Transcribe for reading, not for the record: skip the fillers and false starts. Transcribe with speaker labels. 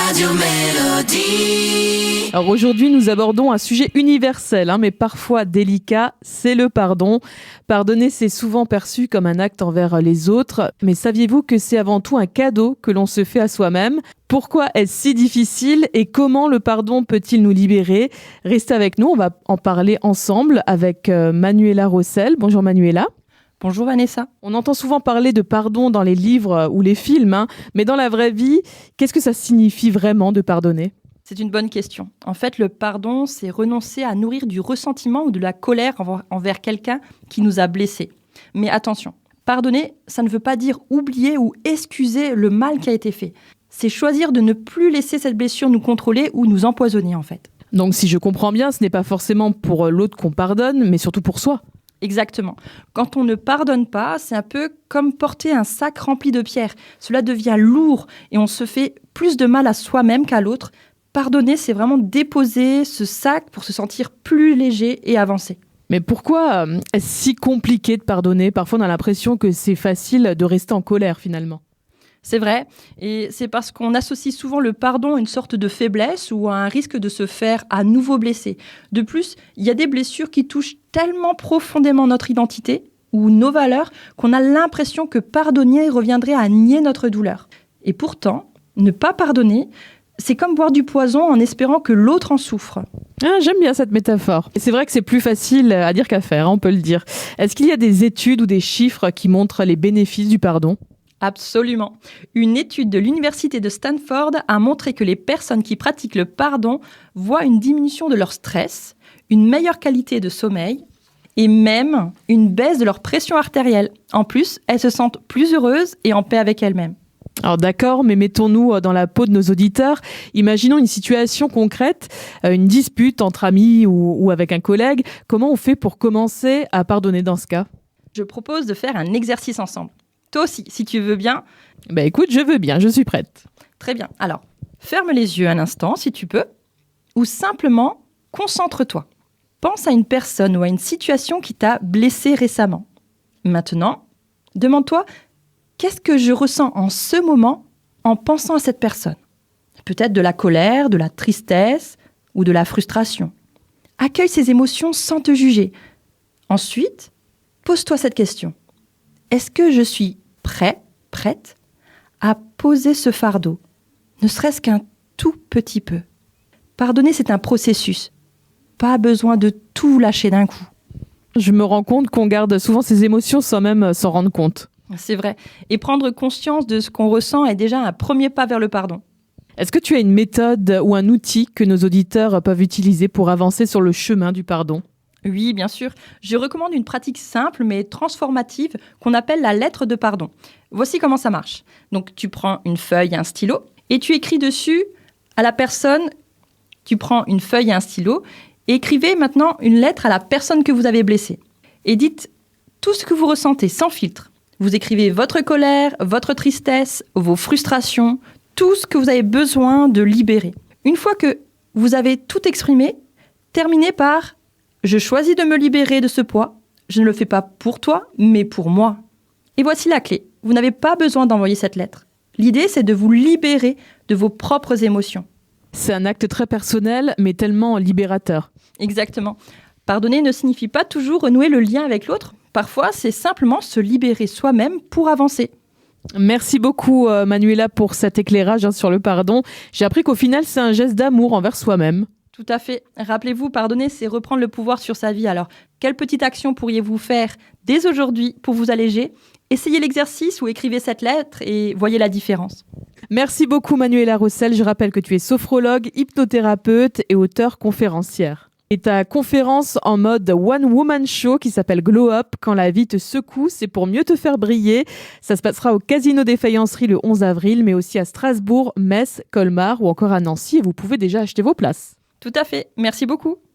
Speaker 1: Radio Mélodie.
Speaker 2: Alors aujourd'hui, nous abordons un sujet universel, mais parfois délicat, c'est le pardon. Pardonner, c'est souvent perçu comme un acte envers les autres, mais saviez-vous que c'est avant tout un cadeau que l'on se fait à soi-même ? Pourquoi est-ce si difficile et comment le pardon peut-il nous libérer ? Restez avec nous, on va en parler ensemble avec Manuela Rossel. Bonjour Manuela.
Speaker 3: Bonjour Vanessa.
Speaker 2: On entend souvent parler de pardon dans les livres ou les films, mais dans la vraie vie, qu'est-ce que ça signifie vraiment de pardonner ?
Speaker 3: C'est une bonne question. En fait, le pardon, c'est renoncer à nourrir du ressentiment ou de la colère envers quelqu'un qui nous a blessés. Mais attention, pardonner, ça ne veut pas dire oublier ou excuser le mal qui a été fait. C'est choisir de ne plus laisser cette blessure nous contrôler ou nous empoisonner en fait.
Speaker 2: Donc si je comprends bien, ce n'est pas forcément pour l'autre qu'on pardonne, mais surtout pour soi.
Speaker 3: Exactement. Quand on ne pardonne pas, c'est un peu comme porter un sac rempli de pierres. Cela devient lourd et on se fait plus de mal à soi-même qu'à l'autre. Pardonner, c'est vraiment déposer ce sac pour se sentir plus léger et avancer.
Speaker 2: Mais pourquoi est-ce si compliqué de pardonner ? Parfois on a l'impression que c'est facile de rester en colère finalement.
Speaker 3: C'est vrai, et c'est parce qu'on associe souvent le pardon à une sorte de faiblesse ou à un risque de se faire à nouveau blesser. De plus, il y a des blessures qui touchent tellement profondément notre identité ou nos valeurs qu'on a l'impression que pardonner reviendrait à nier notre douleur. Et pourtant, ne pas pardonner, c'est comme boire du poison en espérant que l'autre en souffre.
Speaker 2: Ah, j'aime bien cette métaphore. Et c'est vrai que c'est plus facile à dire qu'à faire, on peut le dire. Est-ce qu'il y a des études ou des chiffres qui montrent les bénéfices du pardon ?
Speaker 3: Absolument. Une étude de l'université de Stanford a montré que les personnes qui pratiquent le pardon voient une diminution de leur stress, une meilleure qualité de sommeil et même une baisse de leur pression artérielle. En plus, elles se sentent plus heureuses et en paix avec elles-mêmes.
Speaker 2: Alors d'accord, mais mettons-nous dans la peau de nos auditeurs. Imaginons une situation concrète, une dispute entre amis ou avec un collègue. Comment on fait pour commencer à pardonner dans ce cas ?
Speaker 3: Je propose de faire un exercice ensemble. Toi aussi, si tu veux bien.
Speaker 2: Écoute, je veux bien, je suis prête.
Speaker 3: Très bien. Alors, ferme les yeux un instant, si tu peux, ou simplement, concentre-toi. Pense à une personne ou à une situation qui t'a blessé récemment. Maintenant, demande-toi, qu'est-ce que je ressens en ce moment en pensant à cette personne ? Peut-être de la colère, de la tristesse ou de la frustration. Accueille ces émotions sans te juger. Ensuite, pose-toi cette question. Est-ce que je suis prête à poser ce fardeau, ne serait-ce qu'un tout petit peu ? Pardonner, c'est un processus. Pas besoin de tout lâcher d'un coup.
Speaker 2: Je me rends compte qu'on garde souvent ses émotions sans même s'en rendre compte.
Speaker 3: C'est vrai. Et prendre conscience de ce qu'on ressent est déjà un premier pas vers le pardon.
Speaker 2: Est-ce que tu as une méthode ou un outil que nos auditeurs peuvent utiliser pour avancer sur le chemin du pardon ?
Speaker 3: Oui, bien sûr. Je recommande une pratique simple mais transformative qu'on appelle la lettre de pardon. Voici comment ça marche. Donc, tu prends une feuille et un stylo et tu écris dessus à la personne. Tu prends une feuille et un stylo et écrivez maintenant une lettre à la personne que vous avez blessée. Et dites tout ce que vous ressentez sans filtre. Vous écrivez votre colère, votre tristesse, vos frustrations, tout ce que vous avez besoin de libérer. Une fois que vous avez tout exprimé, terminez par « Je choisis de me libérer de ce poids. Je ne le fais pas pour toi, mais pour moi. » Et voici la clé. Vous n'avez pas besoin d'envoyer cette lettre. L'idée, c'est de vous libérer de vos propres émotions.
Speaker 2: C'est un acte très personnel, mais tellement libérateur.
Speaker 3: Exactement. Pardonner ne signifie pas toujours renouer le lien avec l'autre. Parfois, c'est simplement se libérer soi-même pour avancer.
Speaker 2: Merci beaucoup Manuela pour cet éclairage sur le pardon. J'ai appris qu'au final, c'est un geste d'amour envers soi-même.
Speaker 3: Tout à fait. Rappelez-vous, pardonner, c'est reprendre le pouvoir sur sa vie. Alors, quelle petite action pourriez-vous faire dès aujourd'hui pour vous alléger ? Essayez l'exercice ou écrivez cette lettre et voyez la différence.
Speaker 2: Merci beaucoup Manuela Rossel. Je rappelle que tu es sophrologue, hypnothérapeute et auteure conférencière. Et ta conférence en mode One Woman Show qui s'appelle Glow Up, quand la vie te secoue, c'est pour mieux te faire briller. Ça se passera au Casino des Faïenceries le 11 avril, mais aussi à Strasbourg, Metz, Colmar ou encore à Nancy. Et vous pouvez déjà acheter vos places.
Speaker 3: Tout à fait. Merci beaucoup.